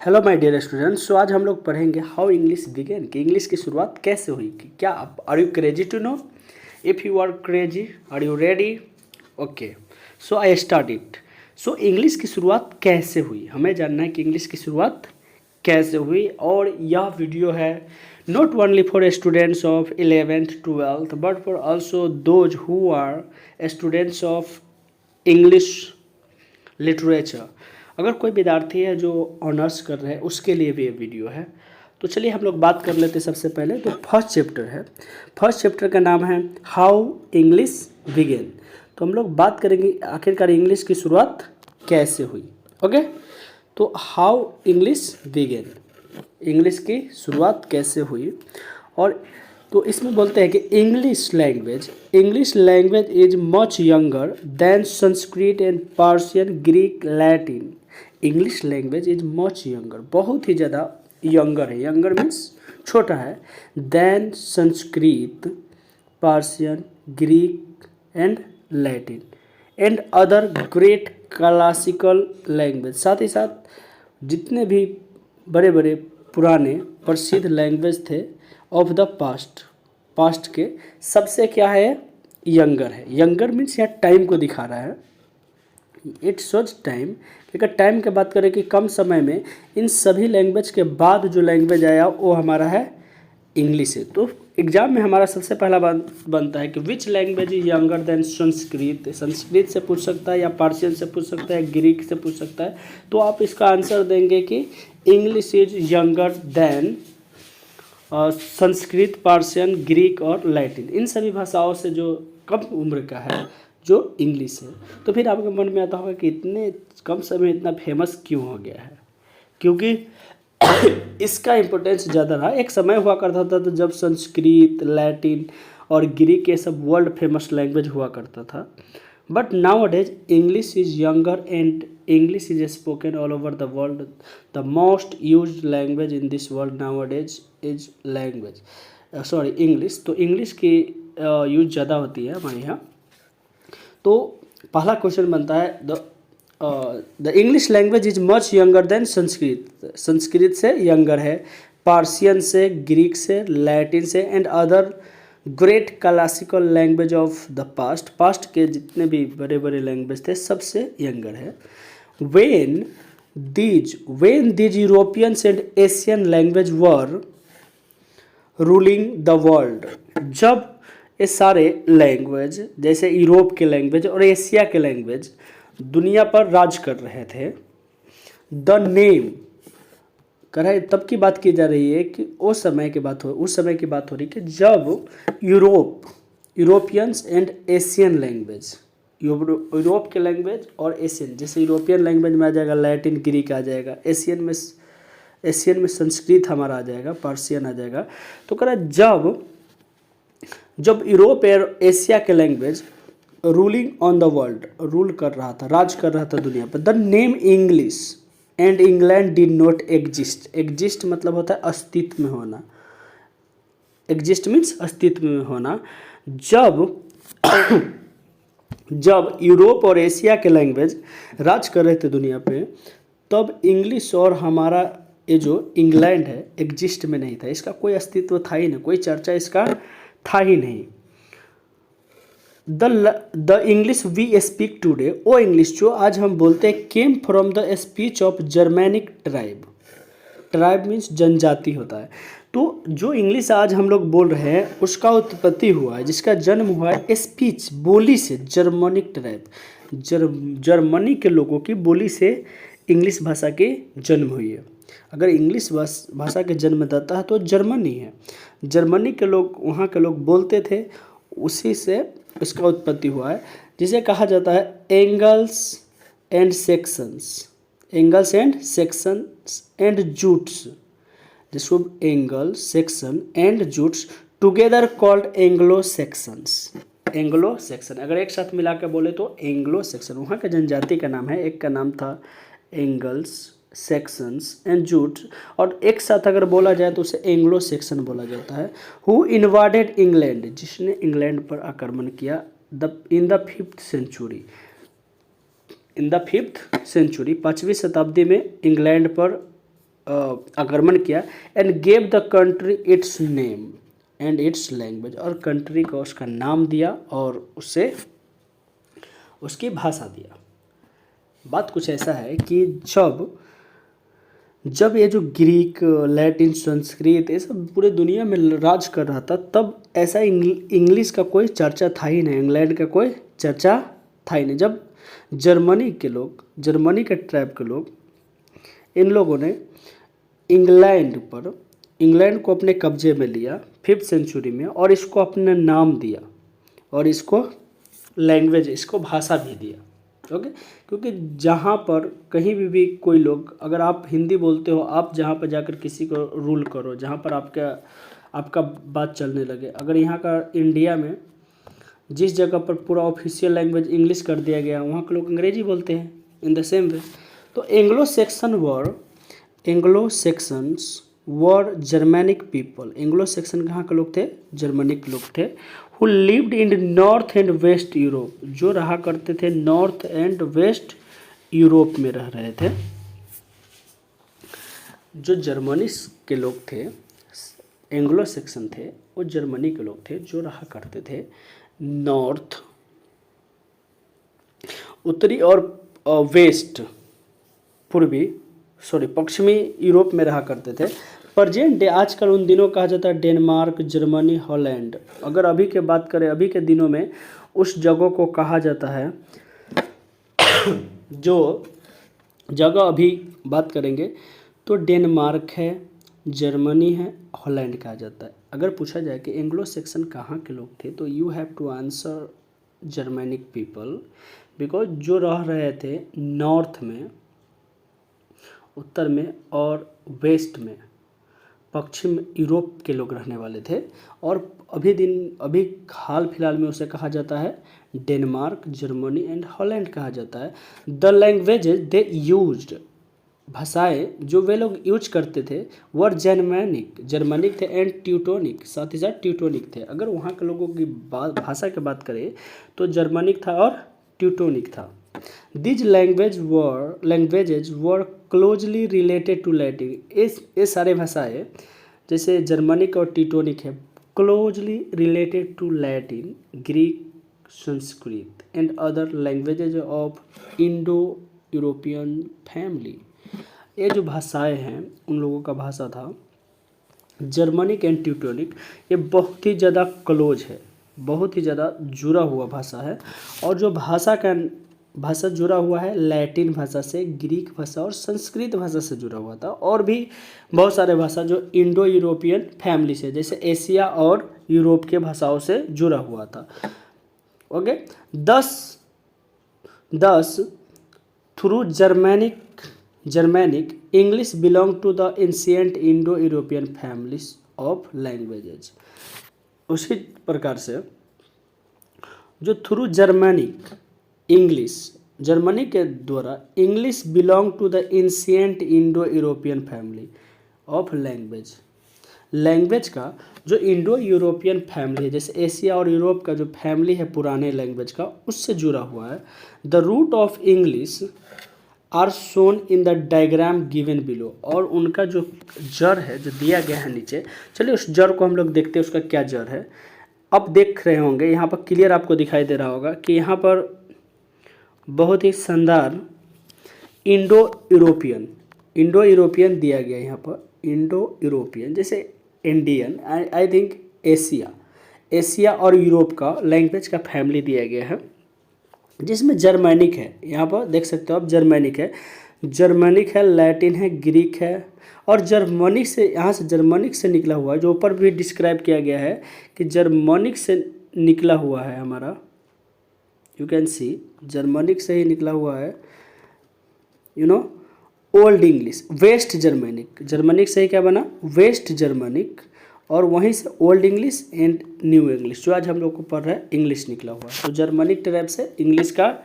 Hello my dear students. So आज हम लोग पढ़ेंगे हाउ इंग्लिश बिगेन, कि इंग्लिश की शुरुआत कैसे हुई। कि क्या are you crazy to know? If you are crazy, are you ready? Okay, so I start it. So English की शुरुआत कैसे हुई, हमें जानना है कि इंग्लिश की शुरुआत कैसे हुई। और यह वीडियो है not only for students of 11th 12th but for also those who are students of English literature. अगर कोई विद्यार्थी है जो ऑनर्स कर रहे हैं उसके लिए भी ये वीडियो है। तो चलिए हम लोग बात कर लेते हैं। सबसे पहले तो फर्स्ट चैप्टर है, फर्स्ट चैप्टर का नाम है हाउ इंग्लिश बिगेन। तो हम लोग बात करेंगे आखिरकार इंग्लिश की शुरुआत कैसे हुई। ओके, तो हाउ इंग्लिश बिगेन, इंग्लिश की शुरुआत कैसे हुई। और तो इसमें बोलते हैं कि English language is much younger than Sanskrit and Persian Greek Latin. English language is much younger, बहुत ही ज़्यादा यंगर है, यंगर मीन्स छोटा है, than Sanskrit, Persian, Greek and Latin and other great classical language. साथ ही साथ जितने भी बड़े बड़े पुराने प्रसिद्ध लैंग्वेज थे ऑफ द पास्ट के सबसे क्या है, यंगर है। यंगर मीन्स यहाँ टाइम को दिखा रहा है, इट शोज टाइम। लेकिन टाइम की बात करें कि कम समय में इन सभी लैंग्वेज के बाद जो लैंग्वेज आया वो हमारा है इंग्लिश है। तो एग्जाम में हमारा सबसे पहला बनता है कि which language is younger than Sanskrit. Sanskrit से पूछ सकता है या पार्शियन से पूछ सकता है, ग्रीक से पूछ सकता है। तो आप इसका आंसर देंगे कि English is younger than Sanskrit, Persian, Greek और लैटिन। इन सभी भाषाओं से जो कम उम्र का है जो इंग्लिश है। तो फिर आपके मन में आता होगा कि इतने कम समय इतना फेमस क्यों हो गया है, क्योंकि इसका इम्पोर्टेंस ज़्यादा रहा। एक समय हुआ करता था तो जब संस्कृत, लैटिन और ग्रीक ये सब वर्ल्ड फेमस लैंग्वेज हुआ करता था। But now days English is younger and English is spoken all over the world. The most used language in this world now days is English. तो इंग्लिश की use ज़्यादा होती है हमारे यहाँ। तो पहला क्वेश्चन बनता है the English language is much younger than Sanskrit. Sanskrit से यंगर है, पार्शियन से, ग्रीक से, लैटिन से and other great classical language of the past के जितने भी बड़े बड़े लैंग्वेज थे सबसे यंगर है। When these Europeans and Asian language were ruling the world. जब ये सारे लैंग्वेज जैसे यूरोप के लैंग्वेज और एशिया के लैंग्वेज दुनिया पर राज कर रहे थे, द नेम कर रहा है, तब की बात की जा रही है कि उस समय की बात हो रही है कि जब Europeans and Asian language, Europe के लैंग्वेज और एशियन, जैसे यूरोपियन लैंग्वेज में आ जाएगा लैटिन, ग्रीक आ जाएगा, एशियन में संस्कृत हमारा आ जाएगा, पर्शियन आ जाएगा। तो कह रहा है जब यूरोप और एशिया के language ruling on the world, rule कर रहा था, राज कर रहा था दुनिया पर, the name English and England did not exist. Exist मतलब होता है अस्तित्व में होना, एग्जिस्ट मीन्स अस्तित्व में होना। जब यूरोप और एशिया के लैंग्वेज राज कर रहे थे दुनिया पे, तब इंग्लिश और हमारा ये जो इंग्लैंड है एग्जिस्ट में नहीं था, इसका कोई अस्तित्व था ही नहीं, कोई चर्चा इसका था ही नहीं। The English we speak today, वो इंग्लिश जो आज हम बोलते हैं, came from the speech of Germanic tribe. Tribe means जनजाति होता है। तो जो इंग्लिश आज हम लोग बोल रहे हैं उसका उत्पत्ति हुआ है, जिसका जन्म हुआ है स्पीच, बोली से, जर्मनिक ट्राइब, जर्मनी के लोगों की बोली से इंग्लिश भाषा की जन्म हुई है। अगर इंग्लिश भाषा के जन्मदाता है तो जर्मनी है, जर्मनी के लोग, वहाँ के लोग बोलते थे, उसी से इसका उत्पत्ति हुआ है, जिसे कहा जाता है Angles and Saxons, Angles and Saxons and Jutes, जिसको Angle, Saxon and Jutes together called Anglo Saxons. Anglo Saxon अगर एक साथ मिला के बोले तो एंग्लो सेक्शन, वहाँ के जनजाति का नाम है, एक का नाम था एंगल्स, सेक्शंस एंड जूट्स, और एक साथ अगर बोला जाए तो उसे एंग्लो सेक्शन बोला जाता है। हु इन्वाडेड इंग्लैंड, जिसने इंग्लैंड पर आक्रमण किया इन द 5th सेंचुरी, 5वीं शताब्दी में इंग्लैंड पर आक्रमण किया and gave the country it's name and it's language, और कंट्री को उसका नाम दिया और उससे उसकी भाषा दिया। बात कुछ ऐसा है कि जब ये जो ग्रीक, लैटिन, संस्कृत ये सब पूरे दुनिया में राज कर रहा था, तब ऐसा इंग्लिश का कोई चर्चा था ही नहीं, इंग्लैंड का कोई चर्चा था ही नहीं। जब जर्मनी के ट्राइब के लोग, इन लोगों ने इंग्लैंड को अपने कब्जे में लिया 5th सेंचुरी में, और इसको अपना नाम दिया और इसको लैंग्वेज, इसको भाषा भी दिया। ओके, क्योंकि जहाँ पर कहीं भी कोई लोग, अगर आप हिंदी बोलते हो, आप जहाँ पर जाकर किसी को रूल करो, जहाँ पर आपका बात चलने लगे, अगर यहाँ का इंडिया में जिस जगह पर पूरा ऑफिशियल लैंग्वेज इंग्लिश कर दिया गया, वहाँ के लोग अंग्रेजी बोलते हैं इन द सेम वे। तो Anglo Saxons were Germanic people. Anglo Saxon कहाँ के लोग थे? जर्मनिक लोग थे। Who lived in north and west Europe, जो रहा करते थे नॉर्थ एंड वेस्ट यूरोप में रह रहे थे। जो जर्मनी के लोग थे, एंग्लो सेक्शन थे, वो जर्मनी के लोग थे जो रहा करते थे नॉर्थ, उत्तरी और वेस्ट, पश्चिमी यूरोप में रहा करते थे। प्रेजेंट डे, आजकल उन दिनों कहा जाता है डेनमार्क, जर्मनी, हॉलैंड। अगर अभी के बात करें, अभी के दिनों में उस जगह को कहा जाता है, जो जगह अभी बात करेंगे तो डेनमार्क है, जर्मनी है, हॉलैंड कहा जाता है। अगर पूछा जाए कि एंग्लो सेक्शन कहाँ के लोग थे, तो you have to answer Germanic people, because जो रह रहे थे नॉर्थ में, उत्तर में और वेस्ट में, पश्चिम यूरोप के लोग रहने वाले थे। और अभी हाल फिलहाल में उसे कहा जाता है डेनमार्क, जर्मनी एंड हॉलैंड कहा जाता है। द लैंग्वेजेज दे यूज्ड, भाषाएं जो वे लोग यूज करते थे, वर जर्मनिक थे एंड ट्यूटोनिक, साथ ही साथ ट्यूटोनिक थे। अगर वहाँ के लोगों की भाषा की बात करें तो जर्मनिक था और ट्यूटोनिक था। These languages were closely related to Latin. ये सारे भाषाएं जैसे जर्मनिक और टीटोनिक है, closely related to Latin, Greek, Sanskrit and other languages of Indo European family. ये जो भाषाएं हैं उन लोगों का भाषा था जर्मनिक एंड ट्यूटोनिक। ये बहुत ही ज़्यादा क्लोज है, बहुत ही ज़्यादा जुड़ा हुआ भाषा है। और जो भाषा जुड़ा हुआ है लैटिन भाषा से, ग्रीक भाषा और संस्कृत भाषा से जुड़ा हुआ था, और भी बहुत सारे भाषा जो इंडो यूरोपियन फैमिली से, जैसे एशिया और यूरोप के भाषाओं से जुड़ा हुआ था। Okay, thus through Germanic English belong to the ancient Indo European families of languages. उसी प्रकार से जो थ्रू जर्मनी के द्वारा English belong to the ancient Indo European family of language का जो इंडो यूरोपियन फैमिली है, जैसे एशिया और यूरोप का जो फैमिली है पुराने लैंग्वेज का, उससे जुड़ा हुआ है। The root of English are shown in the diagram given below, और उनका जो जड़ है जो दिया गया है नीचे, चलिए उस जड़ को हम लोग देखते हैं उसका क्या जड़ है। अब देख रहे होंगे यहाँ पर क्लियर आपको दिखाई दे रहा होगा कि यहाँ पर बहुत ही शानदार इंडो यूरोपियन दिया गया है। यहाँ पर इंडो यूरोपियन जैसे इंडियन, आई थिंक एशिया और यूरोप का लैंग्वेज का फैमिली दिया गया है, जिसमें जर्मनिक है। यहाँ पर देख सकते हो आप, जर्मनिक है, लैटिन है, ग्रीक है, और जर्मनिक से, यहाँ से जर्मनिक से निकला हुआ है, जो ऊपर भी डिस्क्राइब किया गया है कि जर्मनिक से निकला हुआ है हमारा, यू कैन सी जर्मनिक से ही निकला हुआ है, ओल्ड इंग्लिश, वेस्ट जर्मनिक से ही क्या बना, वेस्ट जर्मनिक, और वहीं से old English and new English, जो आज हम लोग को पढ़ रहे हैं इंग्लिश निकला हुआ है। तो जर्मनिक ट्राइब से इंग्लिश का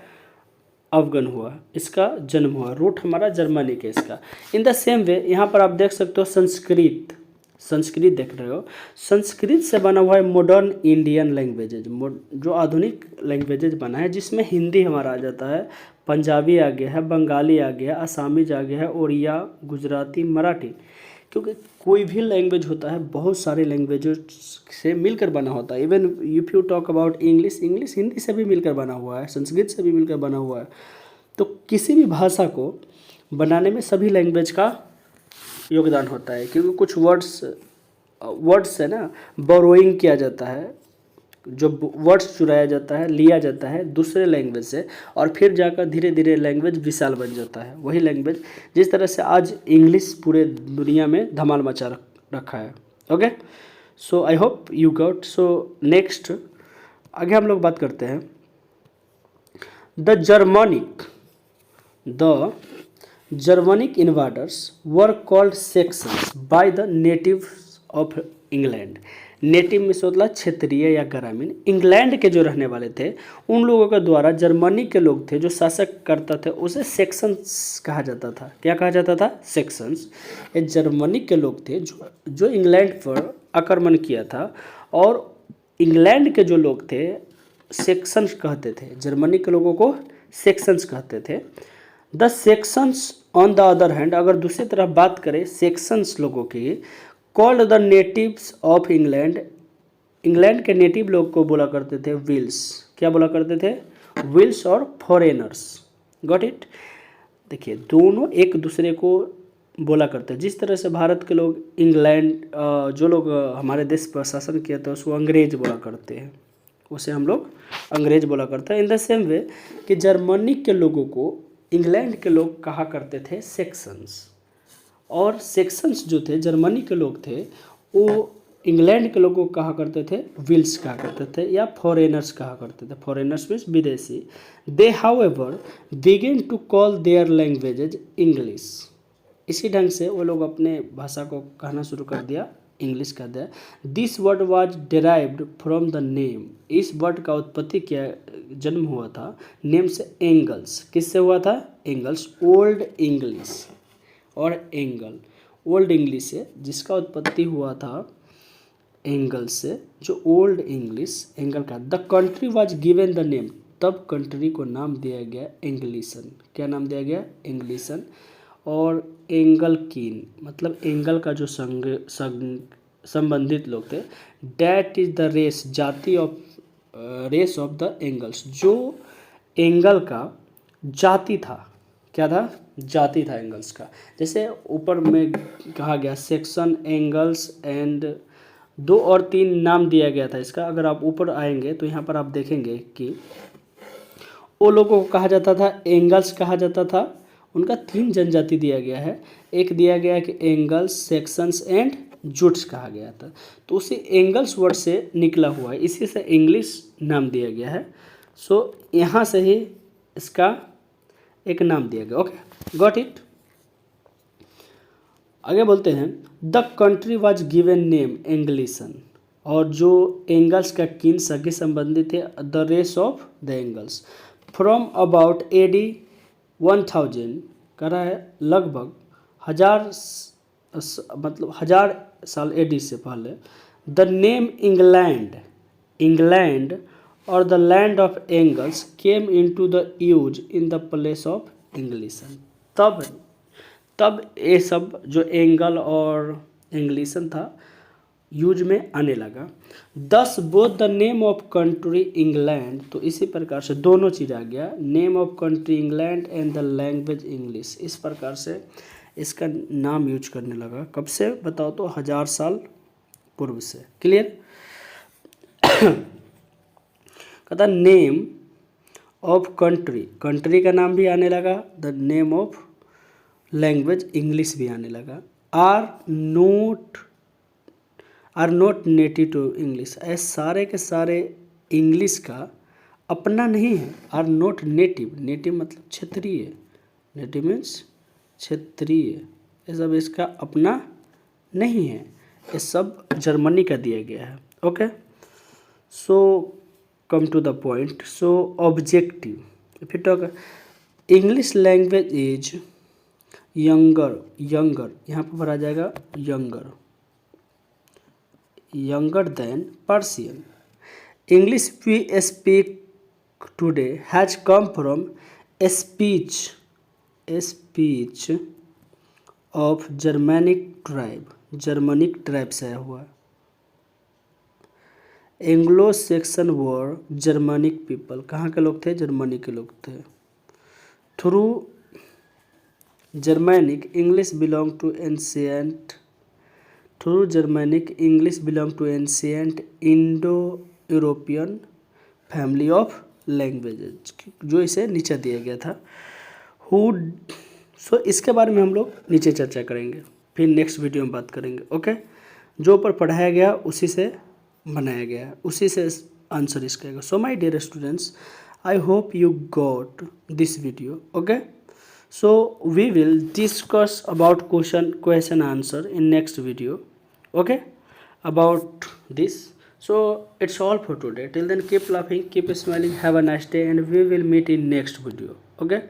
अवगम हुआ, इसका जन्म हुआ, रूट हमारा जर्मनिक है इसका। इन द सेम वे यहाँ पर आप देख सकते हो संस्कृत देख रहे हो, संस्कृत से बना हुआ है मॉडर्न इंडियन लैंग्वेजेज, जो आधुनिक लैंग्वेजेज बना है, जिसमें हिंदी हमारा आ जाता है, पंजाबी आ गया है, बंगाली आ गया, आसामीज आ गया है, उड़िया, गुजराती, मराठी। क्योंकि कोई भी लैंग्वेज होता है बहुत सारे लैंग्वेजेस से मिलकर बना होता है। Even if you talk about English, English Hindi से भी मिलकर बना हुआ है, संस्कृत से भी मिलकर बना हुआ है। तो किसी भी भाषा को बनाने में सभी लैंग्वेज का योगदान होता है, क्योंकि कुछ वर्ड्स से ना बोरोइंग किया जाता है, जो वर्ड्स चुराया जाता है, लिया जाता है दूसरे लैंग्वेज से, और फिर जाकर धीरे धीरे लैंग्वेज विशाल बन जाता है। वही लैंग्वेज, जिस तरह से आज इंग्लिश पूरे दुनिया में धमाल मचा रखा है। Okay, so I hope you got. So next आगे हम लोग बात करते हैं the Germanic invaders were called Saxons by the natives of England. Native में से मतलब क्षेत्रीय या ग्रामीण। इंग्लैंड के जो रहने वाले थे उन लोगों के द्वारा जर्मनी के लोग थे जो शासक करता थे, उसे सेक्शंस कहा जाता था। क्या कहा जाता था? सेक्शंस। ये जर्मनी के लोग थे जो इंग्लैंड पर आक्रमण किया था, और इंग्लैंड के जो लोग थे सेक्शंस कहते थे, जर्मनी के लोगों को सेक्शंस कहते थे। The sections on the other hand, अगर दूसरी तरफ बात करें सेक्शंस लोगों की, called the natives of England, England के नेटिव लोग को बोला करते थे विल्स। क्या बोला करते थे? विल्स और फॉरेनर्स। Got it? देखिए दोनों एक दूसरे को बोला करते हैं। जिस तरह से भारत के लोग इंग्लैंड, जो लोग हमारे देश पर शासन किया था उसको अंग्रेज बोला करते हैं, उसे हम लोग अंग्रेज बोला करते हैं। इन द सेम वे कि जर्मनी के लोगों को इंग्लैंड के लोग कहा करते थे सेक्शंस, और सेक्शंस जो थे जर्मनी के लोग थे वो इंग्लैंड के लोगों को कहा करते थे विल्स कहा करते थे, या फॉरेनर्स कहा करते थे। फॉरेनर्स मीन्स विदेशी। They however begin to call their languages English. इसी ढंग से वो लोग अपने भाषा को कहना शुरू कर दिया, इंग्लिश कर दिया। This word was derived from the name, इस वर्ड का उत्पत्ति क्या जन्म हुआ था नेम से, एंगल्स। किससे हुआ था? एंगल्स। ओल्ड इंग्लिश और एंगल, ओल्ड इंग्लिश से जिसका उत्पत्ति हुआ था एंगल से, जो ओल्ड इंग्लिश एंगल का। The country was given the name, तब कंट्री को नाम दिया गया एंग्लिशन। क्या नाम दिया गया? एंग्लिशन। और एंगल कीन मतलब एंगल का जो संबंधित लोग थे, डैट इज द रेस, जाति of race of the Angles, जो एंगल का जाति था। क्या था? जाति था एंगल्स का। जैसे ऊपर में कहा गया सेक्शन, एंगल्स एंड 2 और 3 नाम दिया गया था इसका। अगर आप ऊपर आएंगे तो यहाँ पर आप देखेंगे कि वो लोगों को कहा जाता था एंगल्स कहा जाता था। उनका 3 जनजाति दिया गया है। एक दिया गया कि एंगल्स, सेक्शंस एंड जुट्स कहा गया था। तो उसी एंगल्स वर्ड से निकला हुआ है, इसी से इंग्लिश नाम दिया गया है। सो यहाँ से ही इसका एक नाम दिया गया। Okay, got it. आगे बोलते हैं the country was given name Englaland, और जो एंगल्स का किन सगे संबंधी थे the race of the Angles. From about AD 1000 कह रहा है लगभग 1000 साल AD से पहले, द नेम इंग्लैंड और the land of Angles came into the use in the place of Englaland. तब ये सब जो एंगल और इंग्लिशन था यूज में आने लगा। दस both the name of country England, तो इसी प्रकार से दोनों चीज़ आ गया, name of country England and the language English. इस प्रकार से इसका नाम यूज करने लगा। कब से बताओ तो 1000 साल पूर्व से। क्लियर? कहता नेम ऑफ कंट्री का नाम भी आने लगा, the name of language English भी आने लगा। Are not native to English, ऐसे सारे के सारे इंग्लिश का अपना नहीं है। आर नॉट नेटिव मतलब क्षेत्रीय, नेटिव मीन्स क्षेत्रीय, ये सब इसका अपना नहीं है, ये सब जर्मनी का दिया गया है। Okay, so come to the point. So objective, फिर talk English language is younger, यहाँ पर भरा जाएगा younger, younger than Persian. English we speak today has come from a speech of Germanic tribe से आया हुआ है. एंग्लो सेक्सन वर Germanic people, कहाँ के लोग थे? जर्मनी के लोग थे. Through Germanic English belong to ancient Indo-European family of languages, जो इसे नीचे दिया गया था. सो इसके बारे में हम लोग नीचे चर्चा करेंगे, फिर नेक्स्ट वीडियो में बात करेंगे. ओके, जो ऊपर पढ़ाया गया उसी से बनाया गया, उसी से आंसर इसका आएगा. So my dear students, I hope you got this video. Okay, so we will discuss about question answer in next video. Okay, about this. So it's all for today. Till then, keep laughing, keep smiling, have a nice day, and we will meet in next video. Okay.